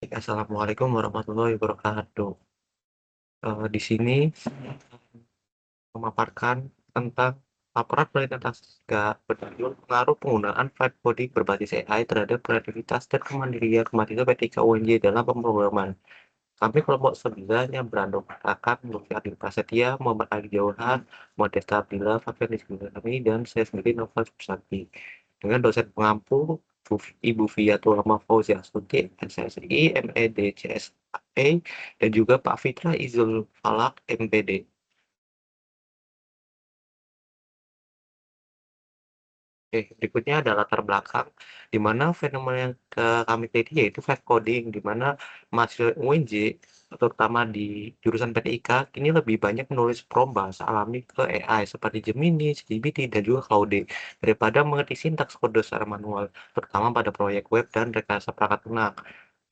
Assalamualaikum warahmatullahi wabarakatuh. Di sini saya memaparkan tentang laporan penelitian naskah berjudul pengaruh penggunaan vibe coding berbasis AI terhadap kreativitas dan kemandirian mahasiswa P3K UNJ dalam pemrograman. Kami kelompok 9 yang beranggotakan Lutfi Adil Prasetya, Muhammad Ali Jauhan, Modesta Abdillah, Fabian Rizky dan saya sendiri Novel Susanti. Dengan dosen pengampu Ibu Fiatul Rahma Fauzia Astuti, SSI, MED, CSA, dan juga Pak Fitra Izul Falak, MPD. Oke, berikutnya ada latar belakang, di mana fenomena yang kami teliti yaitu vibe coding, di mana mahasiswa UNJ, terutama di jurusan PTIK, kini lebih banyak menulis prompt bahasa alami ke AI seperti Gemini, ChatGPT, dan juga Claude, daripada mengerti sintaks kode secara manual, terutama pada proyek web dan rekayasa perangkat lunak.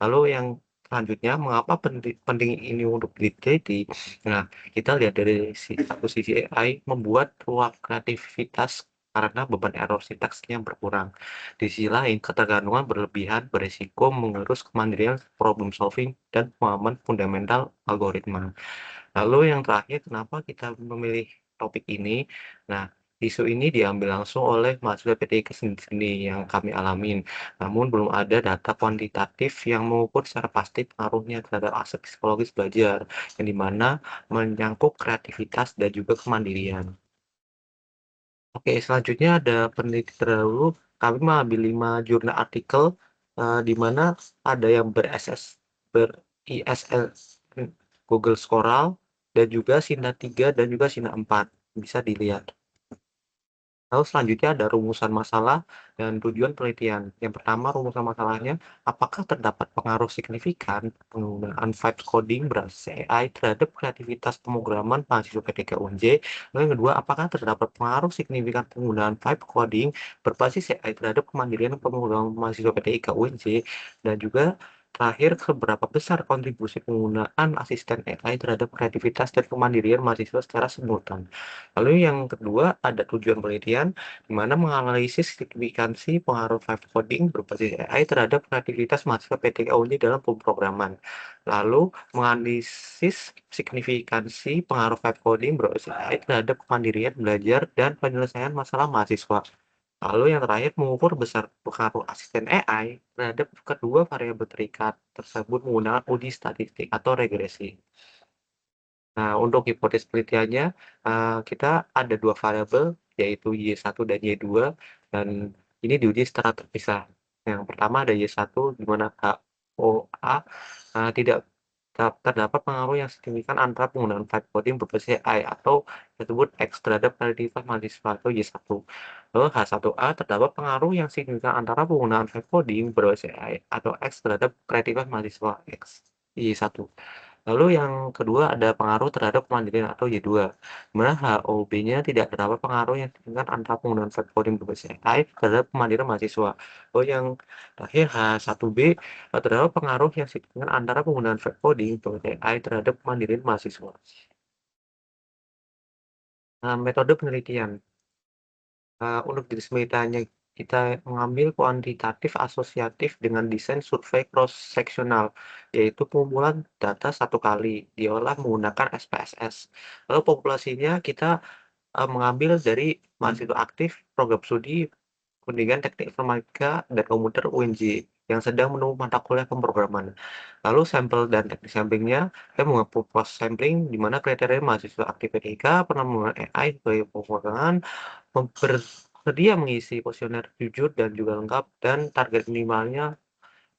Lalu yang selanjutnya, mengapa penting ini untuk diteliti? Nah, kita lihat dari satu sisi AI membuat ruang kreativitas karena beban error sintaksnya berkurang. Di sisi lain, ketergantungan berlebihan berisiko mengerus kemandirian problem solving dan pemahaman fundamental algoritma. Lalu yang terakhir, kenapa kita memilih topik ini? Nah, isu ini diambil langsung oleh mahasiswa PTIK sendiri yang kami alamin. Namun belum ada data kuantitatif yang mengukur secara pasti pengaruhnya terhadap aspek psikologis belajar, yang dimana menyangkut kreativitas dan juga kemandirian. Oke, selanjutnya ada peneliti terdahulu. Kami mengambil 5 jurnal artikel, di mana ada yang ber-ISL Google Scholar, dan juga Sina 3 dan juga Sina 4. Bisa dilihat. Lalu selanjutnya ada rumusan masalah dan tujuan penelitian. Yang pertama, rumusan masalahnya, apakah terdapat pengaruh signifikan penggunaan vibes coding berbasis AI terhadap kreativitas pemrograman mahasiswa PTK UNJ? Lalu yang kedua, apakah terdapat pengaruh signifikan penggunaan vibe coding berbasis AI terhadap kemandirian pemrograman mahasiswa PTIK UNJ? Dan juga terakhir, seberapa besar kontribusi penggunaan asisten AI terhadap kreativitas dan kemandirian mahasiswa secara simultan? Lalu yang kedua ada tujuan penelitian, di mana menganalisis signifikansi pengaruh vibe coding berbasis AI terhadap kreativitas mahasiswa PTK UNJ dalam pemrograman. Lalu menganalisis signifikansi pengaruh vibe coding berbasis AI terhadap kemandirian belajar dan penyelesaian masalah mahasiswa. Lalu yang terakhir mengukur besar pengaruh asisten AI terhadap kedua variabel terikat tersebut menggunakan uji statistik atau regresi. Nah, untuk hipotesis penelitiannya, kita ada 2 variabel, yaitu Y1 dan Y2, dan ini diuji secara terpisah. Yang pertama ada Y1, di mana HOA, tidak terdapat pengaruh yang signifikan antara penggunaan vibe coding berbasis AI atau disebut X terhadap kreativitas mahasiswa atau Y1. Lalu H1A terdapat pengaruh yang signifikan antara penggunaan vibe coding berbasis AI atau X terhadap kreativitas mahasiswa X, Y1. Lalu yang kedua ada pengaruh terhadap kemandirian atau Y2, di mana HOB-nya tidak terdapat pengaruh yang signifikan antara penggunaan vibe coding berbasis AI terhadap kemandirian mahasiswa. Lalu yang terakhir H1B, terdapat pengaruh yang signifikan antara penggunaan vibe coding berbasis AI terhadap kemandirian mahasiswa. Metode penelitian. Untuk jenis penelitiannya kita mengambil kuantitatif asosiatif dengan desain survei cross-seksional, yaitu pengumpulan data satu kali, diolah menggunakan SPSS. Lalu populasinya kita mengambil dari mahasiswa aktif program studi Pendidikan Teknik Informatika dan Komputer UNJ yang sedang menempuh mata kuliah pemrograman. Lalu sampel dan teknik samplingnya, saya mengambil proses sampling di mana kriteria mahasiswa aktif PTIK pernah menggunakan AI sebagai pemrograman, bersedia mengisi kuesioner jujur dan juga lengkap, dan target minimalnya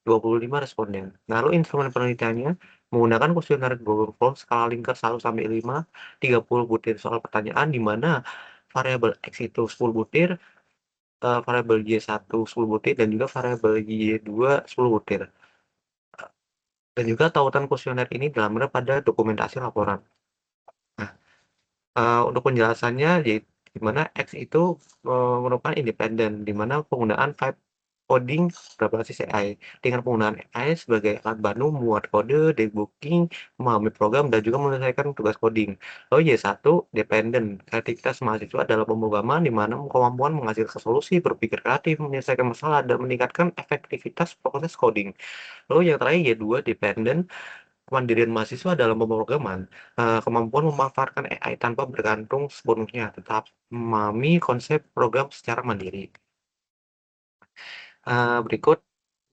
25 responden. Lalu instrumen penelitiannya menggunakan kuesioner Google Form skala Likert 1-5, 30 butir soal pertanyaan di mana variabel X itu 10 butir, variabel Y1 10 butir, dan juga variabel Y2 10 butir. Dan juga tautan kuesioner ini dilampirkan pada dokumentasi laporan. Nah, untuk penjelasannya, di mana X itu merupakan independen, di mana penggunaan vibe coding berbasis AI dengan penggunaan AI sebagai alat bantu membuat kode, debugging, memahami program, dan juga menyelesaikan tugas coding. Lalu Y1 dependen, kreativitas mahasiswa dalam pemrograman di mana kemampuan menghasilkan solusi, berpikir kreatif, menyelesaikan masalah, dan meningkatkan efektivitas proses coding. Lalu yang terakhir Y2 dependen, kemandirian mahasiswa dalam pemrograman, kemampuan memanfaatkan AI tanpa bergantung sepenuhnya, tetap memahami konsep program secara mandiri. Berikut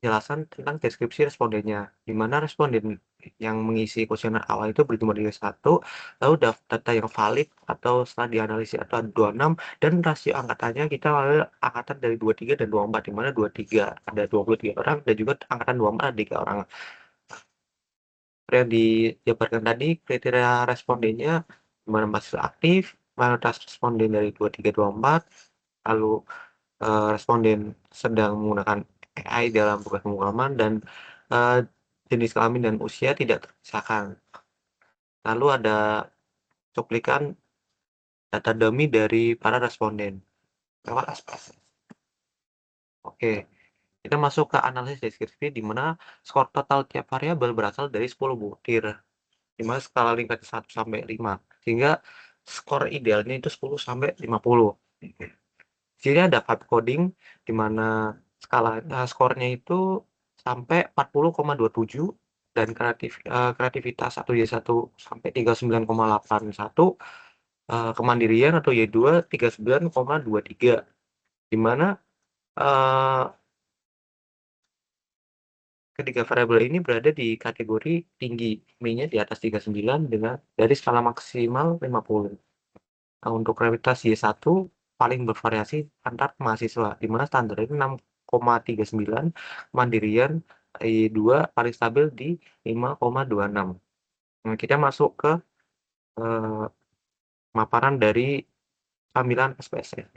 penjelasan tentang deskripsi respondennya, di mana responden yang mengisi kuesioner awal itu berjumlah dari 1, lalu data yang valid atau setelah dianalisis atau 26, dan rasio angkatannya kita ambil angkatan dari 23 dan 24, di mana 23 ada 23 orang dan juga angkatan 24 ada 3 orang. Yang dijabarkan tadi kriteria respondennya, mana mahasiswa aktif, mayoritas responden dari 23, 24, lalu responden sedang menggunakan AI dalam tugas pemrograman, dan eh, jenis kelamin dan usia tidak terpisahkan. Lalu ada cuplikan data dummy dari para responden lewat SPSS. Oke, kita masuk ke analisis deskripsi di mana skor total tiap variabel berasal dari 10 butir, di mana skala Likert 1 sampai 5, sehingga skor idealnya itu 10 sampai 50. Di sini ada vibe coding di mana skornya itu sampai 40,27, dan kreativitas 1Y1 sampai 39,81, kemandirian atau Y2 39,23, di mana eh, ketiga variabel ini berada di kategori tinggi, MINE-nya di atas 39 dengan dari skala maksimal 50. Nah, untuk kreativitas Y1 paling bervariasi antar mahasiswa, di mana standarnya 6,39, mandirian Y2 paling stabil di 5,26. Nah, kita masuk ke eh, pemaparan dari tampilan SPSS.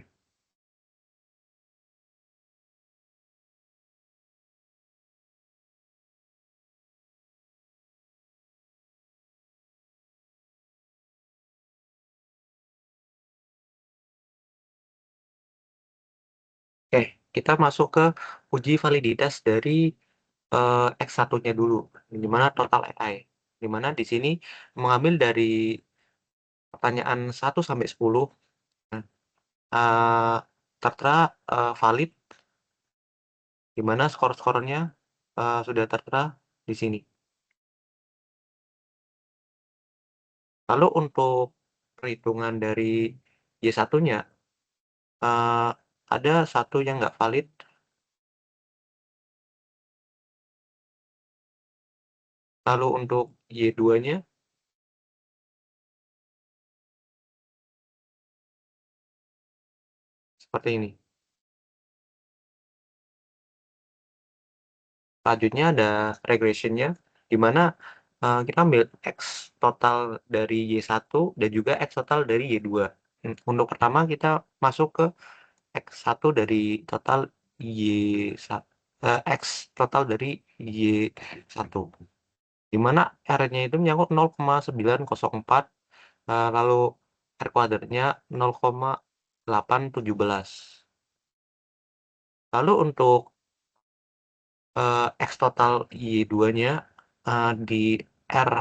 Oke, kita masuk ke uji validitas dari X1-nya dulu, di mana total AI. Di mana di sini mengambil dari pertanyaan 1 sampai 10, eh, tertera valid, di mana skor-skornya sudah tertera di sini. Lalu untuk perhitungan dari Y1-nya, ada satu yang nggak valid. Lalu untuk Y2-nya seperti ini. Selanjutnya ada regressionnya, di mana kita ambil X total dari Y1 dan juga X total dari Y2. Untuk pertama kita masuk ke X1 dari total Y1, X total dari Y1, di mana R-nya itu menyangkut 0,904, lalu R kuadratnya 0,817. Lalu untuk X total Y2-nya di R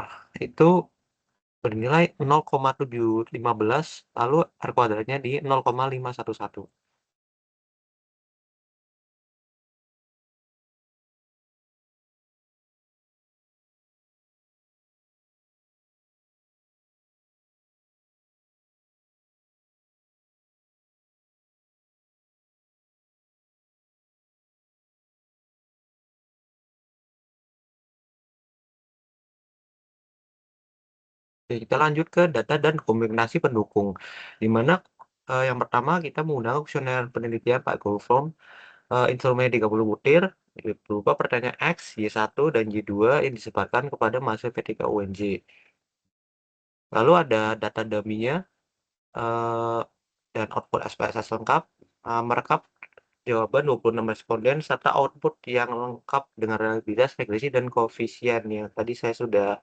itu bernilai 0,715, lalu R kuadratnya di 0,511. Oke, kita lanjut ke data dan kombinasi pendukung, di mana yang pertama kita menggunakan kuesioner penelitian Pak Goldform, instrumen 30 butir, berupa pertanyaan X, Y1, dan Y2 yang disebarkan kepada mahasiswa P3 UNJ. Lalu ada data dummy-nya dan output SPSS lengkap, merekap jawaban 26 responden serta output yang lengkap dengan relativitas, regresi, dan koefisien yang tadi saya sudah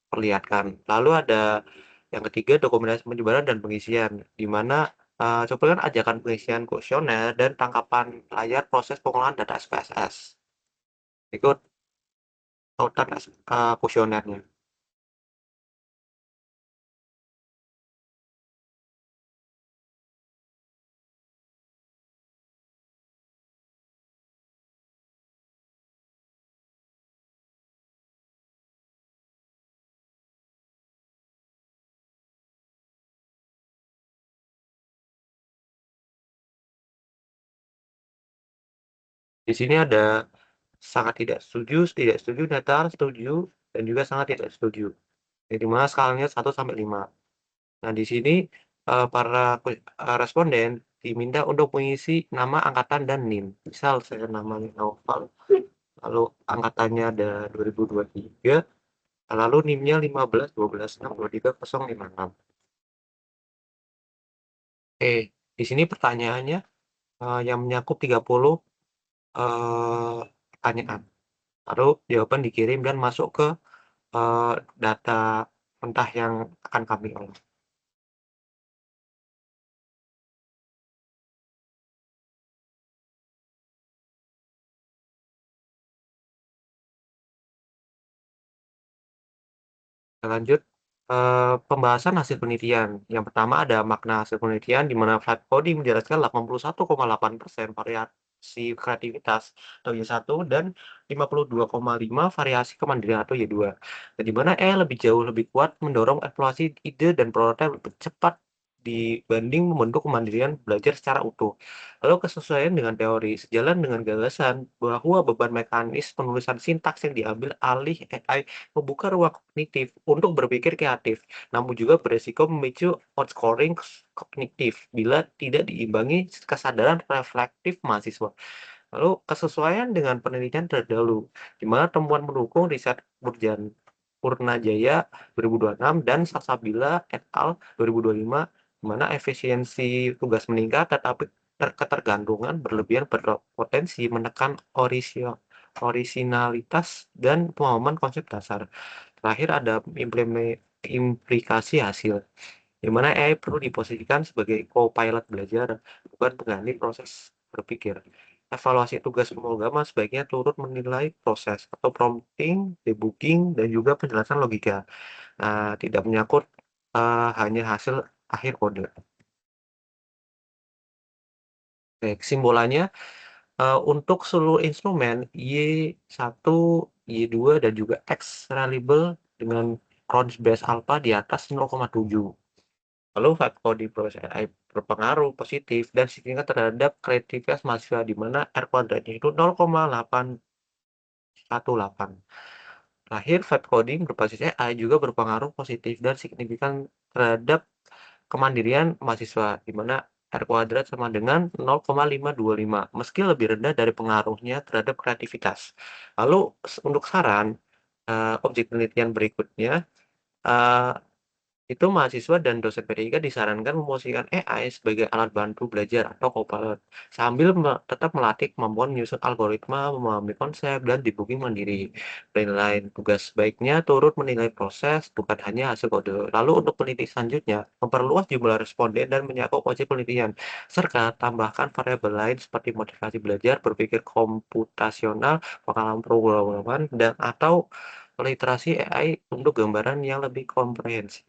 perlihatkan. Lalu ada yang ketiga, dokumentasi penyebaran dan pengisian, di mana Coba kan ajakan pengisian kuesioner dan tangkapan layar proses pengolahan data SPSS. Ikut tautan kuesionernya. Di sini ada sangat tidak setuju, netral, setuju, dan juga sangat tidak setuju. Jadi mana skalanya 1 sampai 5. Nah, di sini para responden diminta untuk mengisi nama, angkatan, dan NIM. Misal saya namanya Naufal, lalu angkatannya ada 2023, lalu NIM-nya 15 12 6 23 056. Di sini pertanyaannya yang menyangkut 30 pertanyaan. Lalu jawaban dikirim dan masuk ke data mentah yang akan kami olah. Lanjut, pembahasan hasil penelitian. Yang pertama ada makna hasil penelitian, di mana Flatbody menjelaskan 81,8% variasi kreativitas atau Y1 dan 52,5 variasi kemandirian atau Y2. Dan di mana lebih jauh lebih kuat mendorong eksplorasi ide dan prototipe lebih cepat dibanding membentuk kemandirian belajar secara utuh. Lalu kesesuaian dengan teori, sejalan dengan gagasan bahwa beban mekanis penulisan sintaks yang diambil alih AI membuka ruang kognitif untuk berpikir kreatif, namun juga beresiko memicu outscoring kognitif bila tidak diimbangi kesadaran reflektif mahasiswa. Lalu kesesuaian dengan penelitian terdahulu, di mana temuan mendukung riset Purnajaya 2026 dan Salsabila et al. 2025, di mana efisiensi tugas meningkat tetapi ketergantungan berlebihan berpotensi menekan orisinalitas dan pemahaman konsep dasar. Terakhir ada implikasi hasil, di mana AI perlu diposisikan sebagai co-pilot belajar, bukan pengganti proses berpikir. Evaluasi tugas pemrograman sebaiknya turut menilai proses atau prompting, debugging, dan juga penjelasan logika. Tidak menyangkut hanya hasil akhir kode. Oke, kesimpulannya, untuk seluruh instrumen Y1, Y2, dan juga X reliable dengan Cron's base alpha di atas 0,7. Lalu faktor di proses AI berpengaruh positif dan signifikan terhadap kreativitas mahasiswa, di mana R kuadratnya itu 0,818. Terakhir, vibe coding berbasis AI juga berpengaruh positif dan signifikan terhadap kemandirian mahasiswa, di mana R kuadrat sama dengan 0,525, meski lebih rendah dari pengaruhnya terhadap kreativitas. Lalu untuk saran, objek penelitian berikutnya, eh, itu mahasiswa dan dosen PDIK disarankan memposisikan AI sebagai alat bantu belajar atau copilot, sambil tetap melatih kemampuan menyusun algoritma, memahami konsep, dan debugging mandiri. Penilaian tugas baiknya turut menilai proses, bukan hanya hasil kode. Lalu untuk peneliti selanjutnya, memperluas jumlah responden dan menyakup objek penelitian, serta tambahkan variabel lain seperti motivasi belajar, berpikir komputasional, pengalaman programan, dan atau literasi AI untuk gambaran yang lebih komprehensif.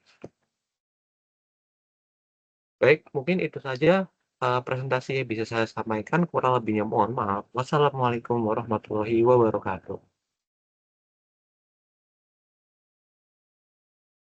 Baik, mungkin itu saja, presentasi yang bisa saya sampaikan, kurang lebihnya mohon maaf. Wassalamualaikum warahmatullahi wabarakatuh.